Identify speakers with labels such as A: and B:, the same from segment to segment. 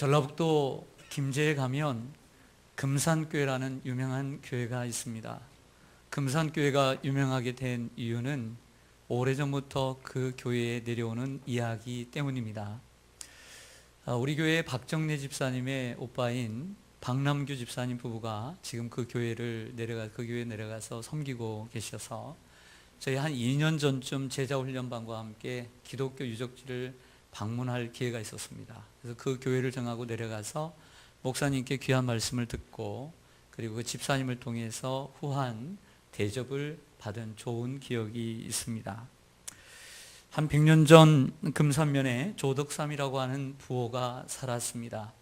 A: 전라북도 김제에 가면 금산교회라는 유명한 교회가 있습니다. 금산교회가 유명하게 된 이유는 오래전부터 그 교회에 내려오는 이야기 때문입니다. 우리 교회 박정래 집사님의 오빠인 박남규 집사님 부부가 지금 그 교회에 내려가서 섬기고 계셔서 저희 한 2년 전쯤 제자훈련반과 함께 기독교 유적지를 방문할 기회가 있었습니다. 그래서 그 교회를 정하고 내려가서 목사님께 귀한 말씀을 듣고 그리고 그 집사님을 통해서 후한 대접을 받은 좋은 기억이 있습니다. 한 100년 전 금산면에 조덕삼이라고 하는 부호가 살았습니다.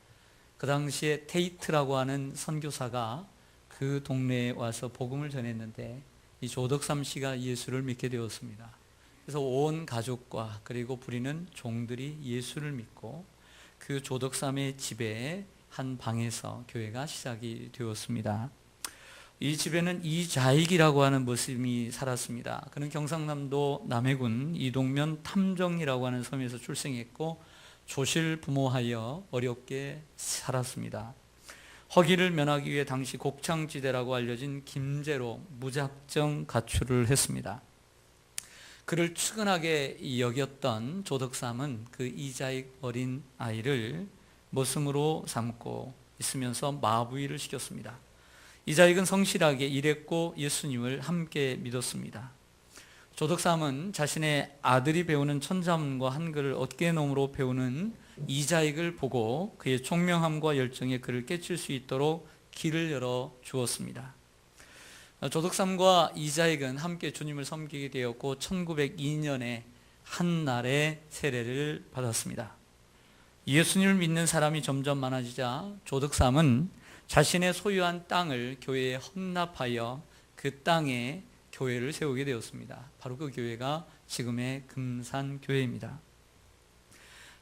A: 그 당시에 테이트라고 하는 선교사가 그 동네에 와서 복음을 전했는데 이 조덕삼 씨가 예수를 믿게 되었습니다. 그래서 온 가족과 그리고 부리는 종들이 예수를 믿고 그 조덕삼의 집에 한 방에서 교회가 시작이 되었습니다. 이 집에는 이자익이라고 하는 모습이 살았습니다. 그는 경상남도 남해군 이동면 탐정이라고 하는 섬에서 출생했고 조실 부모하여 어렵게 살았습니다. 허기를 면하기 위해 당시 곡창지대라고 알려진 김제로 무작정 가출을 했습니다. 그를 측은하게 여겼던 조덕삼은 그 이자익 어린 아이를 모승으로 삼고 있으면서 마부위를 시켰습니다. 이자익은 성실하게 일했고 예수님을 함께 믿었습니다. 조덕삼은 자신의 아들이 배우는 천자문과 한글을 어깨너머로 배우는 이자익을 보고 그의 총명함과 열정에 그를 깨칠 수 있도록 길을 열어 주었습니다. 조덕삼과 이자익은 함께 주님을 섬기게 되었고 1902년에 한날에 세례를 받았습니다. 예수님을 믿는 사람이 점점 많아지자 조덕삼은 자신의 소유한 땅을 교회에 헌납하여 그 땅에 교회를 세우게 되었습니다. 바로 그 교회가 지금의 금산교회입니다.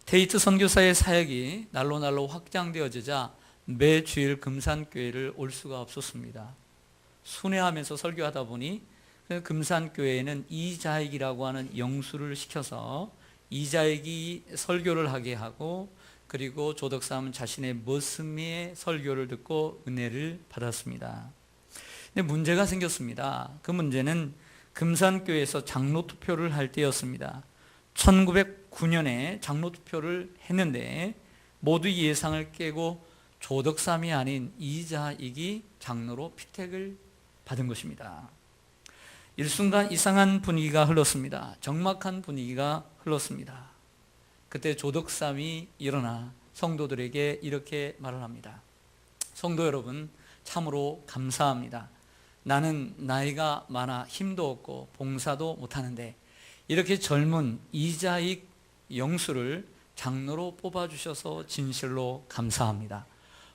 A: 테이트 선교사의 사역이 날로 확장되어지자 매 주일 금산교회를 올 수가 없었습니다. 순회하면서 설교하다 보니 금산교회에는 이자익이라고 하는 영수를 시켜서 이자익이 설교를 하게 하고 그리고 조덕삼은 자신의 머슴의 설교를 듣고 은혜를 받았습니다. 근데 문제가 생겼습니다. 그 문제는 금산교회에서 장로투표를 할 때였습니다. 1909년에 장로투표를 했는데 모두 예상을 깨고 조덕삼이 아닌 이자익이 장로로 피택을 받은 것입니다. 일순간 이상한 분위기가 흘렀습니다. 적막한 분위기가 흘렀습니다. 그때 조덕삼이 일어나 성도들에게 이렇게 말을 합니다. 성도 여러분, 참으로 감사합니다. 나는 나이가 많아 힘도 없고 봉사도 못하는데 이렇게 젊은 이자익 영수를 장로로 뽑아주셔서 진실로 감사합니다.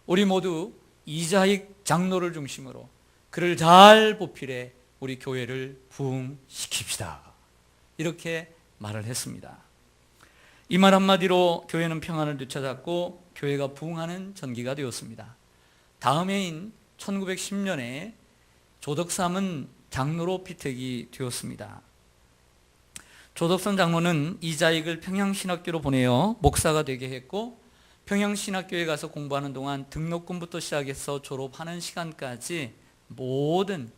A: 우리 모두 이자익 장로를 중심으로 그를 잘 보필해 우리 교회를 부흥시킵시다. 이렇게 말을 했습니다. 이 말 한마디로 교회는 평안을 되찾았고 교회가 부흥하는 전기가 되었습니다. 다음 해인 1910년에 조덕삼은 장로로 피택이 되었습니다. 조덕삼 장로는 이자익을 평양신학교로 보내어 목사가 되게 했고 평양신학교에 가서 공부하는 동안 등록금부터 시작해서 졸업하는 시간까지 모든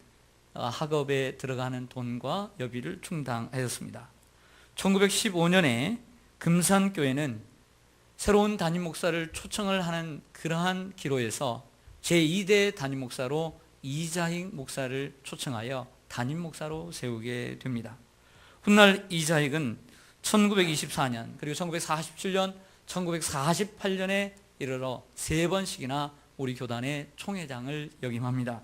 A: 학업에 들어가는 돈과 여비를 충당하였습니다. 1915년에 금산교회는 새로운 담임 목사를 초청을 하는 그러한 기로에서 제2대 담임 목사로 이자익 목사를 초청하여 담임 목사로 세우게 됩니다. 훗날 이자익은 1924년 그리고 1947년, 1948년에 이르러 3번씩이나 우리 교단의 총회장을 역임합니다.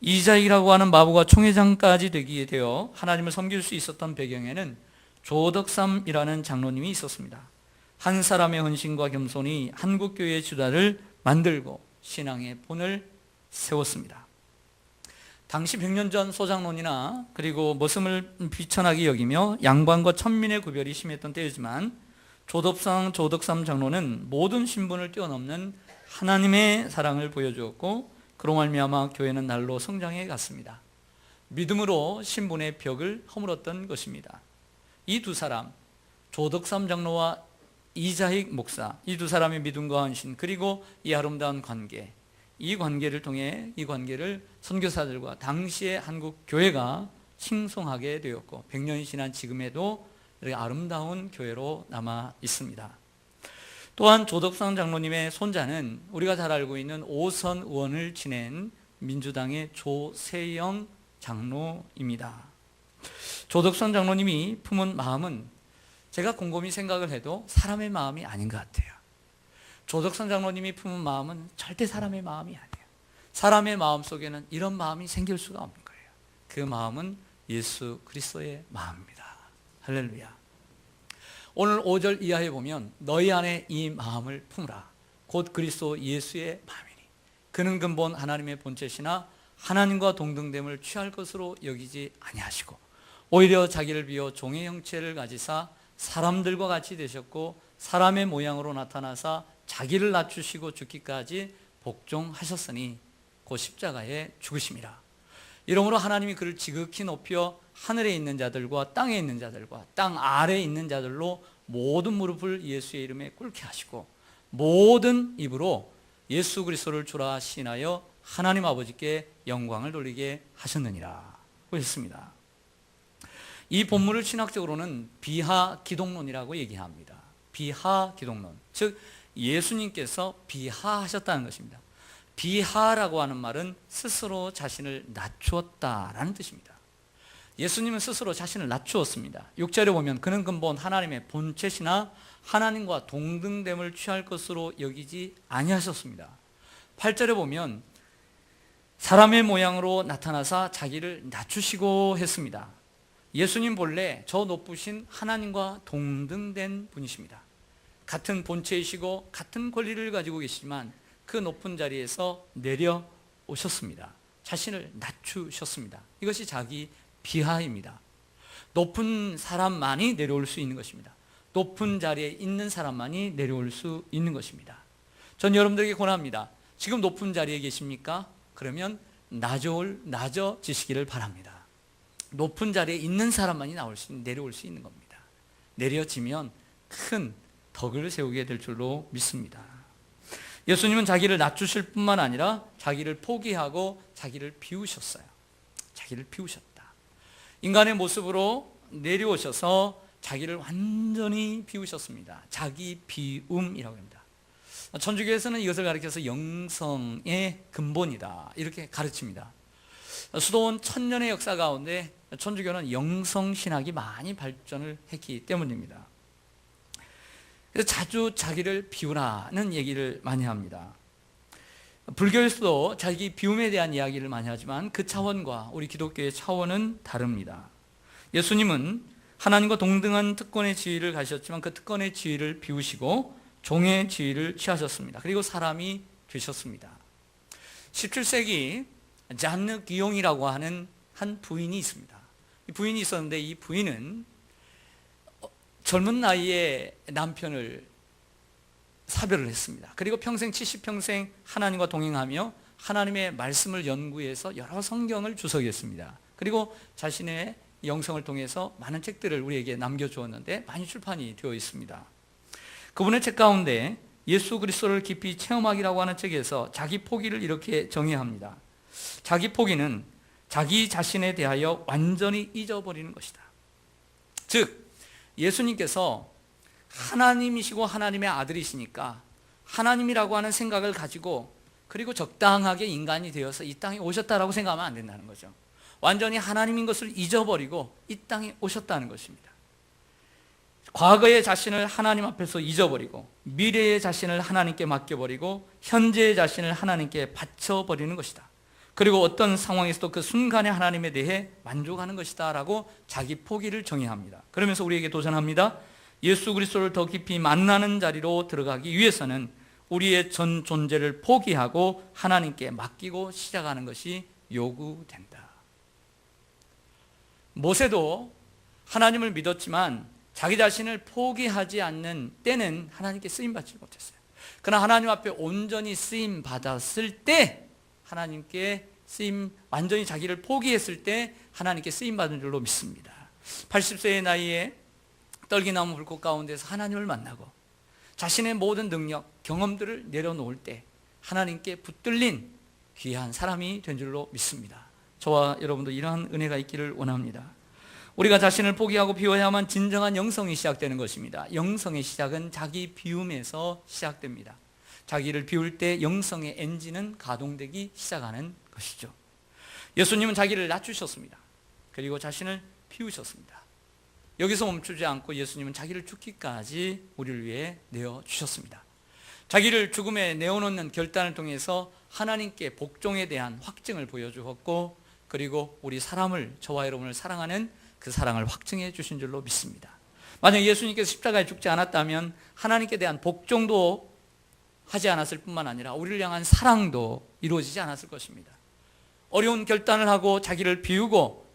A: 이자익이라고 하는 마부가 총회장까지 되기에 되어 하나님을 섬길 수 있었던 배경에는 조덕삼이라는 장로님이 있었습니다. 한 사람의 헌신과 겸손이 한국교회의 주다를 만들고 신앙의 본을 세웠습니다. 당시 100년 전 소장론이나 그리고 머슴을 비천하게 여기며 양반과 천민의 구별이 심했던 때이지만 조덕삼 장로는 모든 신분을 뛰어넘는 하나님의 사랑을 보여주었고 그로 말미암아 교회는 날로 성장해 갔습니다. 믿음으로 신분의 벽을 허물었던 것입니다. 이 두 사람, 조덕삼 장로와 이자익 목사, 이 두 사람의 믿음과 헌신, 그리고 이 아름다운 관계, 이 관계를 통해 이 관계를 선교사들과 당시의 한국 교회가 칭송하게 되었고 100년이 지난 지금에도 이렇게 아름다운 교회로 남아 있습니다. 또한 조덕선 장로님의 손자는 우리가 잘 알고 있는 오선 의원을 지낸 민주당의 조세영 장로입니다. 조덕선 장로님이 품은 마음은 제가 곰곰이 생각을 해도 사람의 마음이 아닌 것 같아요. 조덕선 장로님이 품은 마음은 절대 사람의 마음이 아니에요. 사람의 마음 속에는 이런 마음이 생길 수가 없는 거예요. 그 마음은 예수 그리스도의 마음입니다. 할렐루야. 오늘 5절 이하에 보면 너희 안에 이 마음을 품으라. 곧 그리스도 예수의 마음이니 그는 근본 하나님의 본체시나 하나님과 동등됨을 취할 것으로 여기지 아니하시고 오히려 자기를 비워 종의 형체를 가지사 사람들과 같이 되셨고 사람의 모양으로 나타나사 자기를 낮추시고 죽기까지 복종하셨으니 곧 십자가에 죽으심이라. 이러므로 하나님이 그를 지극히 높여 하늘에 있는 자들과 땅에 있는 자들과 땅 아래에 있는 자들로 모든 무릎을 예수의 이름에 꿇게 하시고 모든 입으로 예수 그리스도를 주라 시인하여 하나님 아버지께 영광을 돌리게 하셨느니라 했습니다. 이 본문을 신학적으로는 비하기독론이라고 얘기합니다. 비하기독론, 즉 예수님께서 비하하셨다는 것입니다. 비하라고 하는 말은 스스로 자신을 낮추었다라는 뜻입니다. 예수님은 스스로 자신을 낮추었습니다. 6절에 보면 그는 근본 하나님의 본체시나 하나님과 동등됨을 취할 것으로 여기지 아니하셨습니다. 8절에 보면 사람의 모양으로 나타나사 자기를 낮추시고 했습니다. 예수님 본래 저 높으신 하나님과 동등된 분이십니다. 같은 본체이시고 같은 권리를 가지고 계시지만 그 높은 자리에서 내려오셨습니다. 자신을 낮추셨습니다. 이것이 자기 비하입니다. 높은 사람만이 내려올 수 있는 것입니다. 높은 자리에 있는 사람만이 내려올 수 있는 것입니다. 전 여러분들에게 권합니다. 지금 높은 자리에 계십니까? 그러면 낮아지시기를 바랍니다. 높은 자리에 있는 사람만이 내려올 수 있는 겁니다. 내려지면 큰 덕을 세우게 될 줄로 믿습니다. 예수님은 자기를 낮추실 뿐만 아니라 자기를 포기하고 자기를 비우셨어요. 자기를 비우셨다. 인간의 모습으로 내려오셔서 자기를 완전히 비우셨습니다. 자기 비움이라고 합니다. 천주교에서는 이것을 가리켜서 영성의 근본이다 이렇게 가르칩니다. 수도원 1000년의 역사 가운데 천주교는 영성신학이 많이 발전을 했기 때문입니다. 그래서 자주 자기를 비우라는 얘기를 많이 합니다. 불교에서도 자기 비움에 대한 이야기를 많이 하지만 그 차원과 우리 기독교의 차원은 다릅니다. 예수님은 하나님과 동등한 특권의 지위를 가셨지만 그 특권의 지위를 비우시고 종의 지위를 취하셨습니다. 그리고 사람이 되셨습니다. 17세기 잔느 기용이라고 하는 한 부인이 있습니다. 이 부인이 있었는데 이 부인은 젊은 나이에 남편을 사별을 했습니다. 그리고 평생 70평생 하나님과 동행하며 하나님의 말씀을 연구해서 여러 성경을 주석했습니다. 그리고 자신의 영성을 통해서 많은 책들을 우리에게 남겨주었는데 많이 출판이 되어 있습니다. 그분의 책 가운데 예수 그리스도를 깊이 체험하기라고 하는 책에서 자기 포기를 이렇게 정의합니다. 자기 포기는 자기 자신에 대하여 완전히 잊어버리는 것이다. 즉 예수님께서 하나님이시고 하나님의 아들이시니까 하나님이라고 하는 생각을 가지고 그리고 적당하게 인간이 되어서 이 땅에 오셨다라고 생각하면 안 된다는 거죠. 완전히 하나님인 것을 잊어버리고 이 땅에 오셨다는 것입니다. 과거의 자신을 하나님 앞에서 잊어버리고 미래의 자신을 하나님께 맡겨버리고 현재의 자신을 하나님께 바쳐버리는 것이다. 그리고 어떤 상황에서도 그 순간에 하나님에 대해 만족하는 것이다 라고 자기 포기를 정의합니다. 그러면서 우리에게 도전합니다. 예수 그리스도를 더 깊이 만나는 자리로 들어가기 위해서는 우리의 전 존재를 포기하고 하나님께 맡기고 시작하는 것이 요구된다. 모세도 하나님을 믿었지만 자기 자신을 포기하지 않는 때는 하나님께 쓰임받지 못했어요. 그러나 하나님 앞에 온전히 쓰임받았을 때 하나님께 완전히 자기를 포기했을 때 하나님께 쓰임받은 줄로 믿습니다. 80세의 나이에 떨기나무 불꽃 가운데서 하나님을 만나고 자신의 모든 능력, 경험들을 내려놓을 때 하나님께 붙들린 귀한 사람이 된 줄로 믿습니다. 저와 여러분도 이러한 은혜가 있기를 원합니다. 우리가 자신을 포기하고 비워야만 진정한 영성이 시작되는 것입니다. 영성의 시작은 자기 비움에서 시작됩니다. 자기를 비울 때 영성의 엔진은 가동되기 시작하는 것이죠. 예수님은 자기를 낮추셨습니다. 그리고 자신을 비우셨습니다. 여기서 멈추지 않고 예수님은 자기를 죽기까지 우리를 위해 내어주셨습니다. 자기를 죽음에 내어놓는 결단을 통해서 하나님께 복종에 대한 확증을 보여주었고, 그리고 우리 사람을, 저와 여러분을 사랑하는 그 사랑을 확증해 주신 줄로 믿습니다. 만약 예수님께서 십자가에 죽지 않았다면 하나님께 대한 복종도 하지 않았을 뿐만 아니라 우리를 향한 사랑도 이루어지지 않았을 것입니다. 어려운 결단을 하고 자기를 비우고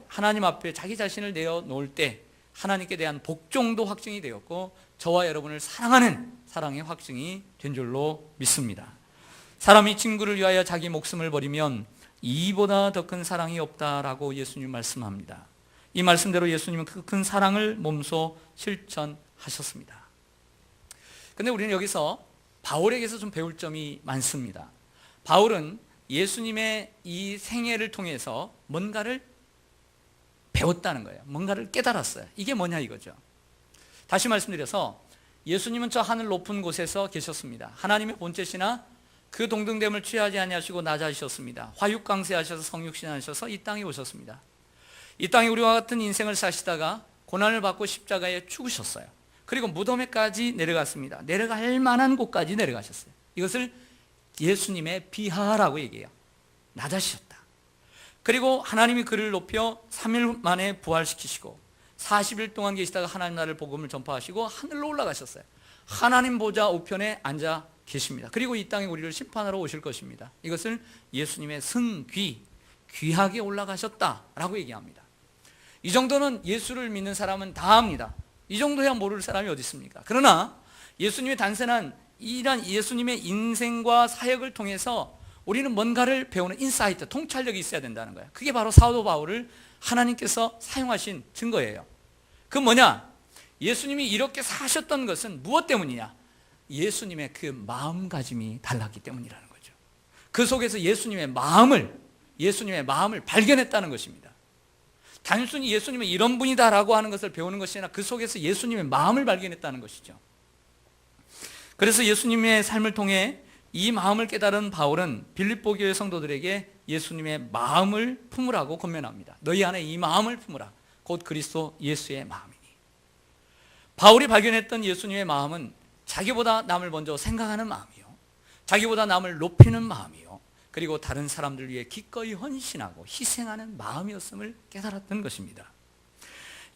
A: 하나님 앞에 자기 자신을 내어놓을 때 하나님께 대한 복종도 확증이 되었고, 저와 여러분을 사랑하는 사랑의 확증이 된 줄로 믿습니다. 사람이 친구를 위하여 자기 목숨을 버리면 이보다 더 큰 사랑이 없다라고 예수님 말씀합니다. 이 말씀대로 예수님은 그 큰 사랑을 몸소 실천하셨습니다. 그런데 우리는 여기서 바울에게서 좀 배울 점이 많습니다. 바울은 예수님의 이 생애를 통해서 뭔가를 배웠다는 거예요. 뭔가를 깨달았어요. 이게 뭐냐 이거죠. 다시 말씀드려서 예수님은 저 하늘 높은 곳에서 계셨습니다. 하나님의 본체시나 그 동등됨을 취하지 아니하시고 낮아지셨습니다. 화육강세하셔서 성육신하셔서 이 땅에 오셨습니다. 이 땅에 우리와 같은 인생을 사시다가 고난을 받고 십자가에 죽으셨어요. 그리고 무덤에까지 내려갔습니다. 내려갈 만한 곳까지 내려가셨어요. 이것을 예수님의 비하라고 얘기해요. 낮아지셨다. 그리고 하나님이 그를 높여 3일 만에 부활시키시고 40일 동안 계시다가 하나님 나라를 복음을 전파하시고 하늘로 올라가셨어요. 하나님 보좌 우편에 앉아 계십니다. 그리고 이 땅에 우리를 심판하러 오실 것입니다. 이것을 예수님의 승귀, 귀하게 올라가셨다라고 얘기합니다. 이 정도는 예수를 믿는 사람은 다 합니다. 이 정도야 모를 사람이 어디 있습니까? 그러나 예수님의 단순한 이런 예수님의 인생과 사역을 통해서 우리는 뭔가를 배우는 인사이트, 통찰력이 있어야 된다는 거예요. 그게 바로 사도 바울을 하나님께서 사용하신 증거예요. 그 뭐냐? 예수님이 이렇게 사셨던 것은 무엇 때문이냐? 예수님의 그 마음가짐이 달랐기 때문이라는 거죠. 그 속에서 예수님의 마음을 발견했다는 것입니다. 단순히 예수님은 이런 분이다라고 하는 것을 배우는 것이 아니라 그 속에서 예수님의 마음을 발견했다는 것이죠. 그래서 예수님의 삶을 통해 이 마음을 깨달은 바울은 빌립보 교회 성도들에게 예수님의 마음을 품으라고 권면합니다. 너희 안에 이 마음을 품으라. 곧 그리스도 예수의 마음이니. 바울이 발견했던 예수님의 마음은 자기보다 남을 먼저 생각하는 마음이요, 자기보다 남을 높이는 마음이요, 그리고 다른 사람들 위해 기꺼이 헌신하고 희생하는 마음이었음을 깨달았던 것입니다.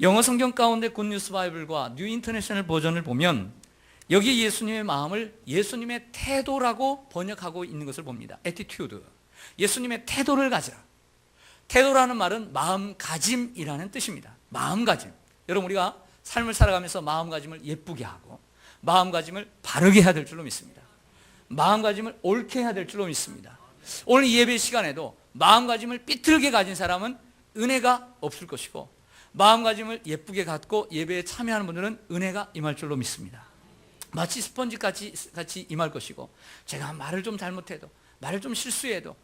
A: 영어 성경 가운데 굿뉴스 바이블과 뉴 인터내셔널 버전을 보면 여기 예수님의 마음을 예수님의 태도라고 번역하고 있는 것을 봅니다. attitude. 예수님의 태도를 가지라. 태도라는 말은 마음가짐이라는 뜻입니다. 마음가짐. 여러분, 우리가 삶을 살아가면서 마음가짐을 예쁘게 하고 마음가짐을 바르게 해야 될 줄로 믿습니다. 마음가짐을 옳게 해야 될 줄로 믿습니다. 오늘 예배 시간에도 마음가짐을 삐뚤게 가진 사람은 은혜가 없을 것이고, 마음가짐을 예쁘게 갖고 예배에 참여하는 분들은 은혜가 임할 줄로 믿습니다. 마치 스펀지같이 임할 것이고, 제가 말을 좀 잘못해도, 말을 좀 실수해도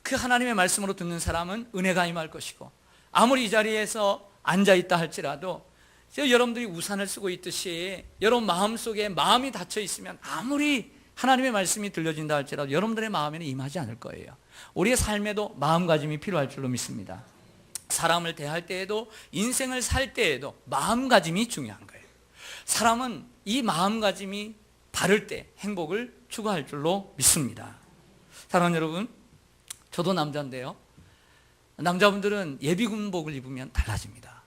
A: 그 하나님의 말씀으로 듣는 사람은 은혜가 임할 것이고, 아무리 이 자리에서 앉아있다 할지라도 여러분들이 우산을 쓰고 있듯이 여러분 마음속에 마음이 닫혀 있으면 아무리 하나님의 말씀이 들려진다 할지라도 여러분들의 마음에는 임하지 않을 거예요. 우리의 삶에도 마음가짐이 필요할 줄로 믿습니다. 사람을 대할 때에도, 인생을 살 때에도 마음가짐이 중요한 거예요. 사람은 이 마음가짐이 바를 때 행복을 추구할 줄로 믿습니다. 사랑하는 여러분, 저도 남자인데요, 남자분들은 예비군복을 입으면 달라집니다.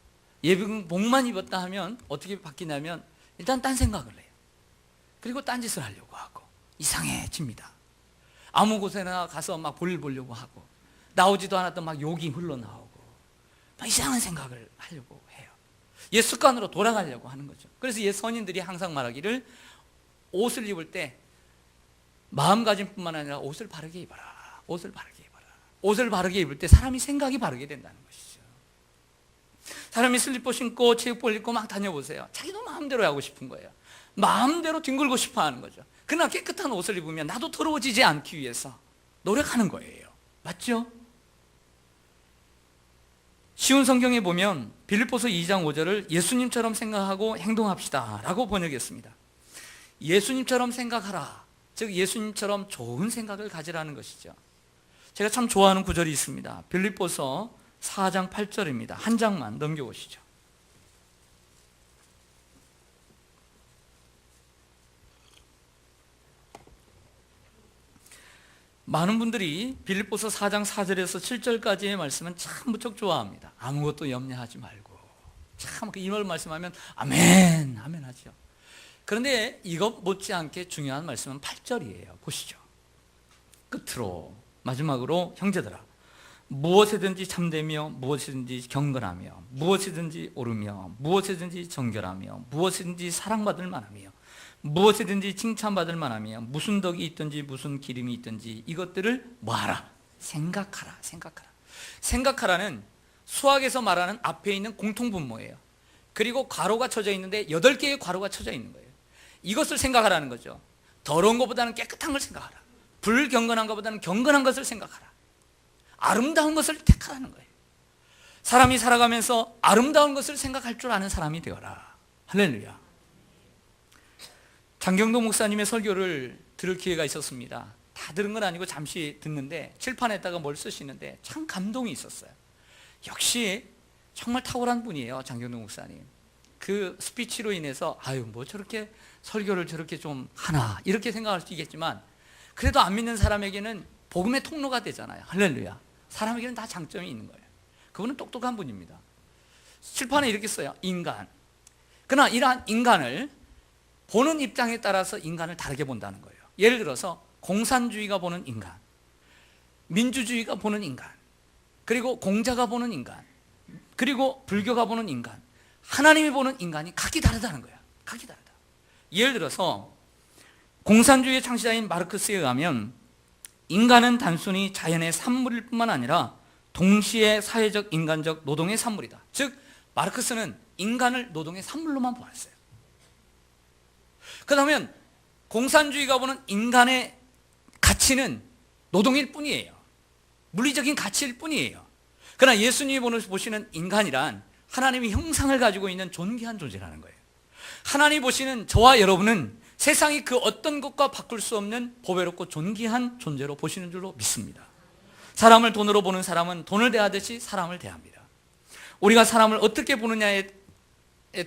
A: 예비군복만 입었다 하면 어떻게 바뀌냐면 일단 딴 생각을 해요. 그리고 딴 짓을 하려고 하고 이상해집니다. 아무 곳에나 가서 막 볼일 보려고 하고, 나오지도 않았던 막 욕이 흘러나오고 막 이상한 생각을 하려고 해요. 옛 습관으로 돌아가려고 하는 거죠. 그래서 옛 선인들이 항상 말하기를 옷을 입을 때 마음가짐뿐만 아니라 옷을 바르게 입어라. 옷을 바르게 입어라. 옷을 바르게 입을 때 사람이 생각이 바르게 된다는 것이죠. 사람이 슬리퍼 신고 체육복 입고 막 다녀보세요. 자기도 마음대로 하고 싶은 거예요. 마음대로 뒹굴고 싶어 하는 거죠. 그러나 깨끗한 옷을 입으면 나도 더러워지지 않기 위해서 노력하는 거예요. 맞죠? 쉬운 성경에 보면 빌립보서 2장 5절을 예수님처럼 생각하고 행동합시다 라고 번역했습니다. 예수님처럼 생각하라, 즉 예수님처럼 좋은 생각을 가지라는 것이죠. 제가 참 좋아하는 구절이 있습니다. 빌립보서 4장 8절입니다. 한 장만 넘겨보시죠. 많은 분들이 빌립보서 4장 4절에서 7절까지의 말씀은 참 무척 좋아합니다. 아무것도 염려하지 말고, 참 이 말씀하면 아멘 아멘 하죠. 그런데 이것 못지않게 중요한 말씀은 8절이에요. 보시죠. 끝으로 마지막으로 형제들아, 무엇이든지 참되며 무엇이든지 경건하며 무엇이든지 옳으며 무엇이든지 정결하며 무엇이든지 사랑받을 만하며 무엇이든지 칭찬받을 만하며 무슨 덕이 있든지 무슨 기름이 있든지 이것들을 뭐하라? 생각하라. 생각하라는 수학에서 말하는 앞에 있는 공통분모예요. 그리고 괄호가 쳐져 있는데 8개의 괄호가 쳐져 있는 거예요. 이것을 생각하라는 거죠. 더러운 것보다는 깨끗한 걸 생각하라. 불경건한 것보다는 경건한 것을 생각하라. 아름다운 것을 택하라는 거예요. 사람이 살아가면서 아름다운 것을 생각할 줄 아는 사람이 되어라. 할렐루야. 장경동 목사님의 설교를 들을 기회가 있었습니다. 다 들은 건 아니고 잠시 듣는데 칠판에다가 뭘 쓰시는데 참 감동이 있었어요. 역시 정말 탁월한 분이에요, 장경동 목사님. 그 스피치로 인해서 뭐 저렇게 설교를 저렇게 좀 하나 이렇게 생각할 수 있겠지만 그래도 안 믿는 사람에게는 복음의 통로가 되잖아요. 할렐루야. 사람에게는 다 장점이 있는 거예요. 그분은 똑똑한 분입니다. 칠판에 이렇게 써요. 인간. 그러나 이러한 인간을 보는 입장에 따라서 인간을 다르게 본다는 거예요. 예를 들어서 공산주의가 보는 인간, 민주주의가 보는 인간, 그리고 공자가 보는 인간, 그리고 불교가 보는 인간, 하나님이 보는 인간이 각기 다르다는 거야. 각기 다르다. 예를 들어서 공산주의의 창시자인 마르크스에 의하면 인간은 단순히 자연의 산물일 뿐만 아니라 동시에 사회적, 인간적, 노동의 산물이다. 즉 마르크스는 인간을 노동의 산물로만 보았어요. 그렇다면 공산주의가 보는 인간의 가치는 노동일 뿐이에요. 물리적인 가치일 뿐이에요. 그러나 예수님이 보시는 인간이란 하나님의 형상을 가지고 있는 존귀한 존재라는 거예요. 하나님이 보시는 저와 여러분은 세상이 그 어떤 것과 바꿀 수 없는 보배롭고 존귀한 존재로 보시는 줄로 믿습니다. 사람을 돈으로 보는 사람은 돈을 대하듯이 사람을 대합니다. 우리가 사람을 어떻게 보느냐에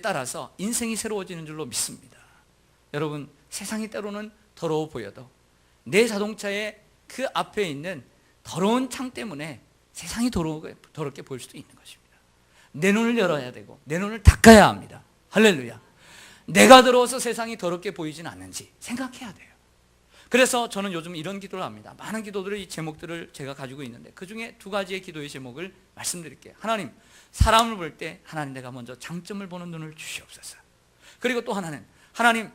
A: 따라서 인생이 새로워지는 줄로 믿습니다. 여러분, 세상이 때로는 더러워 보여도 내 자동차의 그 앞에 있는 더러운 창 때문에 세상이 더럽게 보일 수도 있는 것입니다. 내 눈을 열어야 되고 내 눈을 닦아야 합니다. 할렐루야. 내가 더러워서 세상이 더럽게 보이진 않는지 생각해야 돼요. 그래서 저는 요즘 이런 기도를 합니다. 많은 기도들의 이 제목들을 제가 가지고 있는데 그 중에 2가지의 기도의 제목을 말씀드릴게요. 하나님, 사람을 볼 때 하나님 내가 먼저 장점을 보는 눈을 주시옵소서. 그리고 또 하나는 하나님,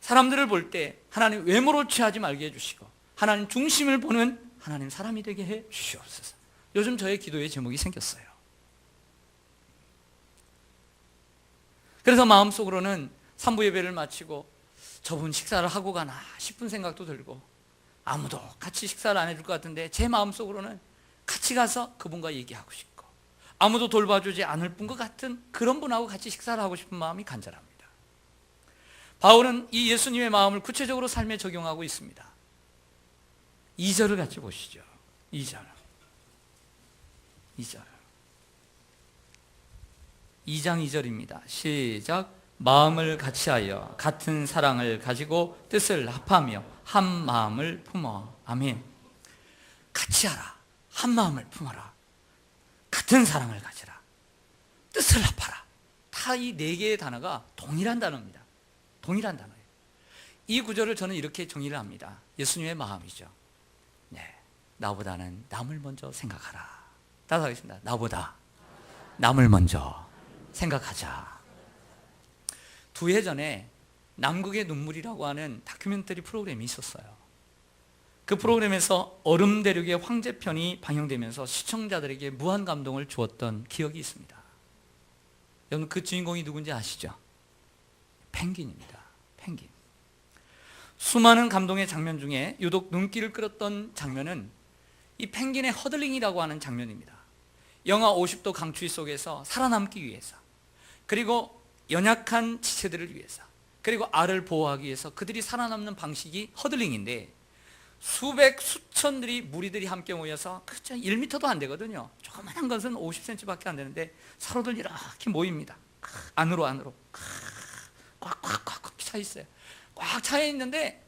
A: 사람들을 볼 때 하나님 외모로 취하지 말게 해주시고 하나님 중심을 보는 하나님 사람이 되게 해 주시옵소서. 요즘 저의 기도의 제목이 생겼어요. 그래서 마음속으로는 3부 예배를 마치고 저분 식사를 하고 가나 싶은 생각도 들고 아무도 같이 식사를 안 해줄 것 같은데 제 마음속으로는 같이 가서 그분과 얘기하고 싶고 아무도 돌봐주지 않을 분 것 같은 그런 분하고 같이 식사를 하고 싶은 마음이 간절합니다. 바울은 이 예수님의 마음을 구체적으로 삶에 적용하고 있습니다. 2절을 같이 보시죠. 2장 2절입니다. 시작. 마음을 같이하여 같은 사랑을 가지고 뜻을 합하며 한 마음을 품어. 아멘. 같이 하라. 한 마음을 품어라. 같은 사랑을 가지라. 뜻을 합하라. 다 이 4개의 단어가 동일한 단어입니다. 동일한 단어예요. 이 구절을 저는 이렇게 정의를 합니다. 예수님의 마음이죠. 네, 나보다는 남을 먼저 생각하라. 따라 하겠습니다. 나보다 남을 먼저 생각하자. 2해 전에 남극의 눈물이라고 하는 다큐멘터리 프로그램이 있었어요. 그 프로그램에서 얼음 대륙의 황제편이 방영되면서 시청자들에게 무한 감동을 주었던 기억이 있습니다. 여러분, 그 주인공이 누군지 아시죠? 펭귄입니다. 펭귄. 수많은 감동의 장면 중에 유독 눈길을 끌었던 장면은 이 펭귄의 허들링이라고 하는 장면입니다. 영하 50도 강추위 속에서 살아남기 위해서, 그리고 연약한 지체들을 위해서, 그리고 알을 보호하기 위해서 그들이 살아남는 방식이 허들링인데, 수백 수천들이 무리들이 함께 모여서 1m도 안 되거든요. 조그마한 것은 50cm밖에 안 되는데 서로들 이렇게 모입니다. 안으로 꽉 차 있어요. 꽉 차 있는데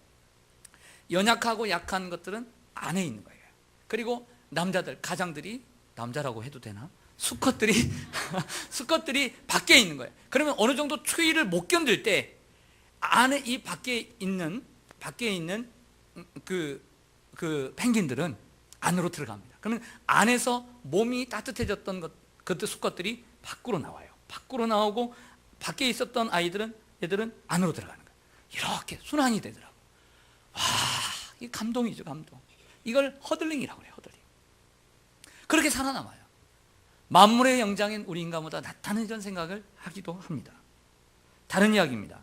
A: 연약하고 약한 것들은 안에 있는 거예요. 그리고 남자들, 가장들이, 남자라고 해도 되나? 수컷들이 밖에 있는 거예요. 그러면 어느 정도 추위를 못 견딜 때 안에 이 밖에 있는 그 펭귄들은 안으로 들어갑니다. 그러면 안에서 몸이 따뜻해졌던 그때 수컷들이 밖으로 나와요. 밖으로 나오고 밖에 있었던 애들은 안으로 들어가는 거예요. 이렇게 순환이 되더라고요. 와, 이 감동이죠, 감동. 이걸 허들링이라고 해요, 허들링. 그렇게 살아남아요. 만물의 영장인 우리 인간보다 낫다는 이런 생각을 하기도 합니다. 다른 이야기입니다.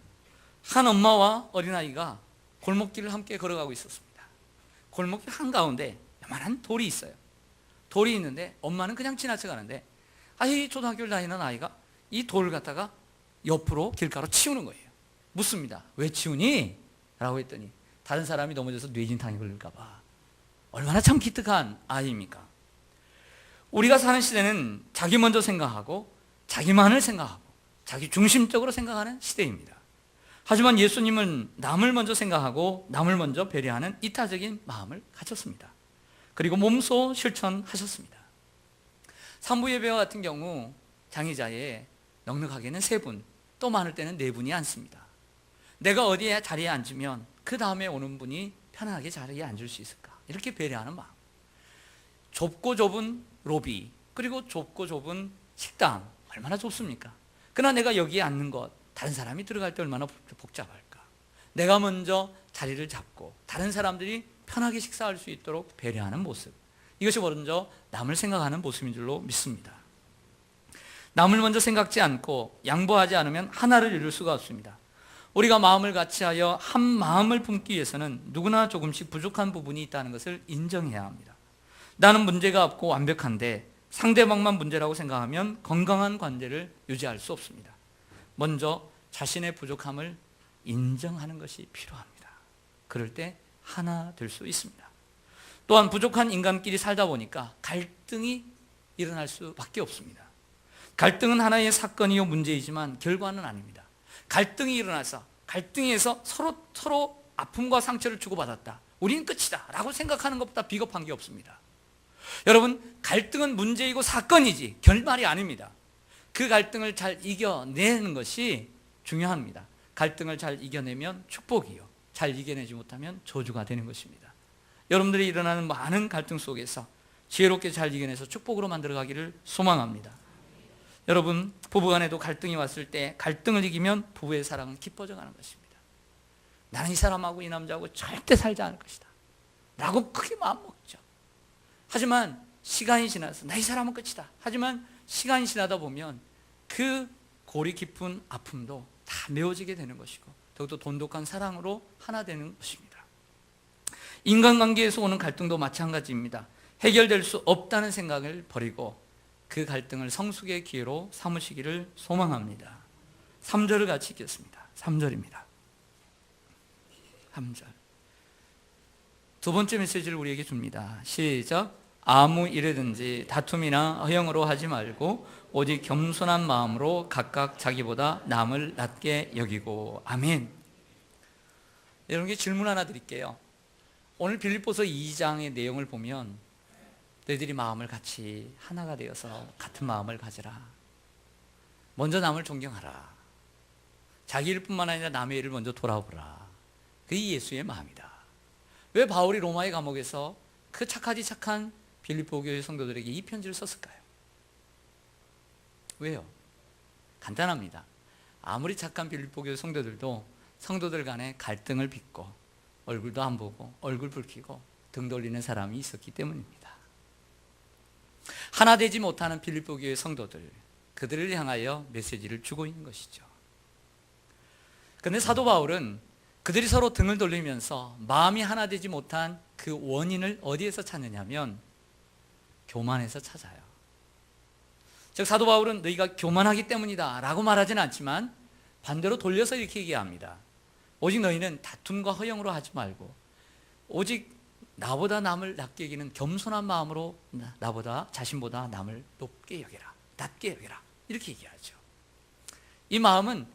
A: 한 엄마와 어린아이가 골목길을 함께 걸어가고 있었습니다. 골목길 한가운데 요만한 돌이 있어요. 돌이 있는데 엄마는 그냥 지나쳐가는데, 이 초등학교를 다니는 아이가 이 돌을 갖다가 옆으로 길가로 치우는 거예요. 묻습니다. 왜 치우니? 라고 했더니 다른 사람이 넘어져서 뇌진탕이 걸릴까 봐. 얼마나 참 기특한 아이입니까? 우리가 사는 시대는 자기 먼저 생각하고 자기만을 생각하고 자기 중심적으로 생각하는 시대입니다. 하지만 예수님은 남을 먼저 생각하고 남을 먼저 배려하는 이타적인 마음을 가졌습니다. 그리고 몸소 실천하셨습니다. 산부 예배와 같은 경우 장의자에 넉넉하게는 3분, 또 많을 때는 4분이 앉습니다. 내가 어디에 자리에 앉으면 그 다음에 오는 분이 편안하게 자리에 앉을 수 있을까? 이렇게 배려하는 마음. 좁고 좁은 로비, 그리고 좁고 좁은 식당, 얼마나 좁습니까? 그러나 내가 여기에 앉는 것, 다른 사람이 들어갈 때 얼마나 복잡할까? 내가 먼저 자리를 잡고 다른 사람들이 편하게 식사할 수 있도록 배려하는 모습, 이것이 먼저 남을 생각하는 모습인 줄로 믿습니다. 남을 먼저 생각지 않고 양보하지 않으면 하나를 이룰 수가 없습니다. 우리가 마음을 같이하여 한 마음을 품기 위해서는 누구나 조금씩 부족한 부분이 있다는 것을 인정해야 합니다. 나는 문제가 없고 완벽한데 상대방만 문제라고 생각하면 건강한 관계를 유지할 수 없습니다. 먼저 자신의 부족함을 인정하는 것이 필요합니다. 그럴 때 하나 될 수 있습니다. 또한 부족한 인간끼리 살다 보니까 갈등이 일어날 수밖에 없습니다. 갈등은 하나의 사건이요 문제이지만 결과는 아닙니다. 갈등이 일어나서 갈등에서 서로 아픔과 상처를 주고받았다, 우리는 끝이다 라고 생각하는 것보다 비겁한 게 없습니다. 여러분, 갈등은 문제이고 사건이지 결말이 아닙니다. 그 갈등을 잘 이겨내는 것이 중요합니다. 갈등을 잘 이겨내면 축복이요, 잘 이겨내지 못하면 저주가 되는 것입니다. 여러분들이 일어나는 많은 갈등 속에서 지혜롭게 잘 이겨내서 축복으로 만들어가기를 소망합니다. 여러분, 부부간에도 갈등이 왔을 때 갈등을 이기면 부부의 사랑은 깊어져 가는 것입니다. 나는 이 사람하고 이 남자하고 절대 살지 않을 것이다 라고 크게 마음먹죠. 하지만 시간이 지나서 나 이 사람은 끝이다. 하지만 시간이 지나다 보면 그 골이 깊은 아픔도 다 메워지게 되는 것이고 더욱더 돈독한 사랑으로 하나 되는 것입니다. 인간관계에서 오는 갈등도 마찬가지입니다. 해결될 수 없다는 생각을 버리고 그 갈등을 성숙의 기회로 삼으시기를 소망합니다. 3절을 같이 읽겠습니다. 3절입니다. 3절. 두 번째 메시지를 우리에게 줍니다. 시작. 아무 일에든지 다툼이나 허영으로 하지 말고 오직 겸손한 마음으로 각각 자기보다 남을 낮게 여기고. 아멘. 여러분께 질문 하나 드릴게요. 오늘 빌립보서 2장의 내용을 보면 너희들이 마음을 같이 하나가 되어서 같은 마음을 가지라. 먼저 남을 존경하라. 자기 일뿐만 아니라 남의 일을 먼저 돌아보라. 그게 예수의 마음이다. 왜 바울이 로마의 감옥에서 그 착한 빌립보 교회 성도들에게 이 편지를 썼을까요? 왜요? 간단합니다. 아무리 착한 빌립보 교회 성도들도 성도들 간에 갈등을 빚고 얼굴도 안 보고 얼굴 붉히고 등 돌리는 사람이 있었기 때문입니다. 하나 되지 못하는 빌립보 교회 성도들, 그들을 향하여 메시지를 주고 있는 것이죠. 그런데 사도 바울은 그들이 서로 등을 돌리면서 마음이 하나 되지 못한 그 원인을 어디에서 찾느냐면 교만에서 찾아요. 즉 사도 바울은 너희가 교만하기 때문이다 라고 말하지는 않지만 반대로 돌려서 이렇게 얘기합니다. 오직 너희는 다툼과 허영으로 하지 말고 오직 나보다 남을 낮게 여기는 겸손한 마음으로 나보다 자신보다 남을 높게 여겨라, 낮게 여겨라, 이렇게 얘기하죠. 이 마음은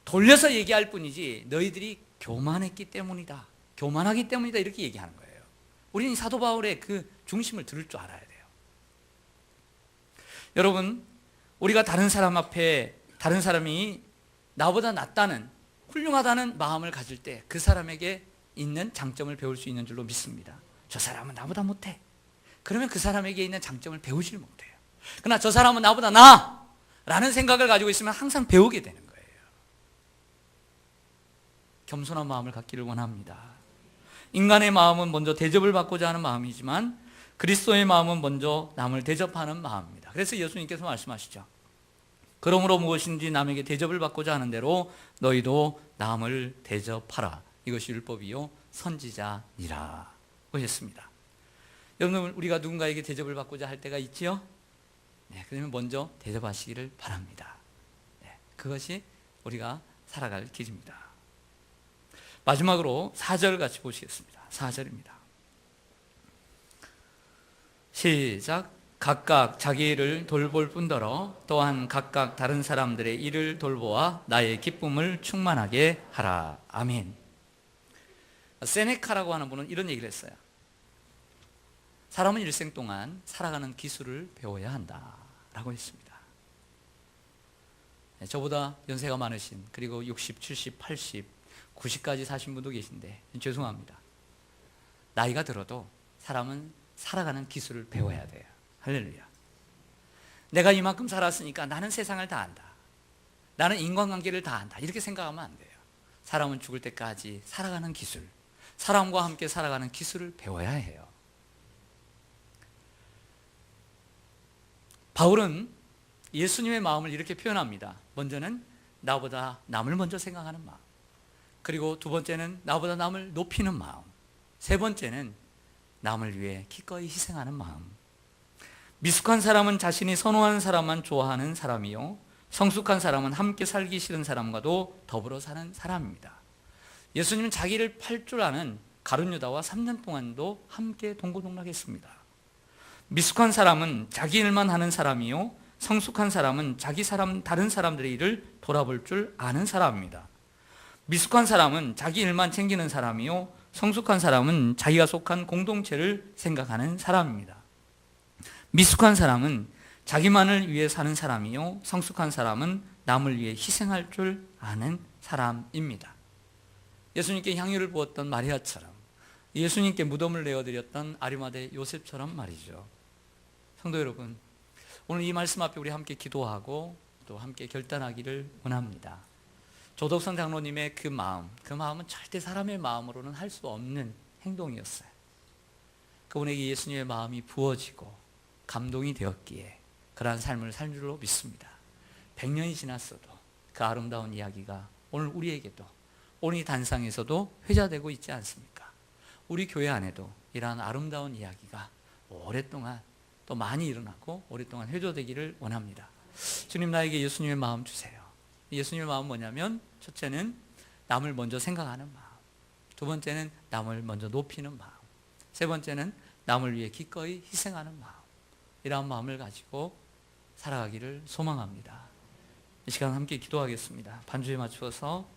A: 돌려서 얘기할 뿐이지 너희들이 교만했기 때문이다, 교만하기 때문이다 이렇게 얘기하는 거예요. 우리는 사도 바울의 그 중심을 들을 줄 알아야 돼요. 여러분, 우리가 다른 사람 앞에 다른 사람이 나보다 낫다는, 훌륭하다는 마음을 가질 때 그 사람에게 있는 장점을 배울 수 있는 줄로 믿습니다. 저 사람은 나보다 못해. 그러면 그 사람에게 있는 장점을 배우질 못해요. 그러나 저 사람은 나보다 나아 라는 생각을 가지고 있으면 항상 배우게 되는 거예요. 겸손한 마음을 갖기를 원합니다. 인간의 마음은 먼저 대접을 받고자 하는 마음이지만 그리스도의 마음은 먼저 남을 대접하는 마음입니다. 그래서 예수님께서 말씀하시죠. 그러므로 무엇인지 남에게 대접을 받고자 하는 대로 너희도 남을 대접하라. 이것이 율법이요 선지자니라 하셨습니다. 여러분, 우리가 누군가에게 대접을 받고자 할 때가 있지요? 네, 그러면 먼저 대접하시기를 바랍니다. 네, 그것이 우리가 살아갈 길입니다. 마지막으로 4절 같이 보시겠습니다. 4절입니다. 시작. 각각 자기 일을 돌볼 뿐더러 또한 각각 다른 사람들의 일을 돌보아 나의 기쁨을 충만하게 하라. 아멘. 세네카라고 하는 분은 이런 얘기를 했어요. 사람은 일생 동안 살아가는 기술을 배워야 한다라고 했습니다. 저보다 연세가 많으신, 그리고 60, 70, 80, 90까지 사신 분도 계신데 죄송합니다. 나이가 들어도 사람은 살아가는 기술을 배워야 돼요. 할렐루야. 내가 이만큼 살았으니까 나는 세상을 다 안다, 나는 인간관계를 다 안다, 이렇게 생각하면 안 돼요. 사람은 죽을 때까지 살아가는 기술, 사람과 함께 살아가는 기술을 배워야 해요. 바울은 예수님의 마음을 이렇게 표현합니다. 먼저는 나보다 남을 먼저 생각하는 마음, 그리고 두 번째는 나보다 남을 높이는 마음, 세 번째는 남을 위해 기꺼이 희생하는 마음. 미숙한 사람은 자신이 선호하는 사람만 좋아하는 사람이요, 성숙한 사람은 함께 살기 싫은 사람과도 더불어 사는 사람입니다. 예수님은 자기를 팔 줄 아는 가룟 유다와 3년 동안도 함께 동고동락했습니다. 미숙한 사람은 자기 일만 하는 사람이요, 성숙한 사람은 다른 사람들의 일을 돌아볼 줄 아는 사람입니다. 미숙한 사람은 자기 일만 챙기는 사람이요, 성숙한 사람은 자기가 속한 공동체를 생각하는 사람입니다. 미숙한 사람은 자기만을 위해 사는 사람이요, 성숙한 사람은 남을 위해 희생할 줄 아는 사람입니다. 예수님께 향유를 부었던 마리아처럼, 예수님께 무덤을 내어드렸던 아리마대 요셉처럼 말이죠. 성도 여러분, 오늘 이 말씀 앞에 우리 함께 기도하고 또 함께 결단하기를 원합니다. 조덕선 장로님의 그 마음은 절대 사람의 마음으로는 할 수 없는 행동이었어요. 그분에게 예수님의 마음이 부어지고 감동이 되었기에 그러한 삶을 살 줄로 믿습니다. 100년이 지났어도 그 아름다운 이야기가 오늘 우리에게도, 오늘 이 단상에서도 회자되고 있지 않습니까? 우리 교회 안에도 이러한 아름다운 이야기가 오랫동안 또 많이 일어나고 오랫동안 회조되기를 원합니다. 주님, 나에게 예수님의 마음 주세요. 예수님의 마음은 뭐냐면, 첫째는 남을 먼저 생각하는 마음, 두 번째는 남을 먼저 높이는 마음, 세 번째는 남을 위해 기꺼이 희생하는 마음, 이러한 마음을 가지고 살아가기를 소망합니다. 이 시간 함께 기도하겠습니다. 반주에 맞추어서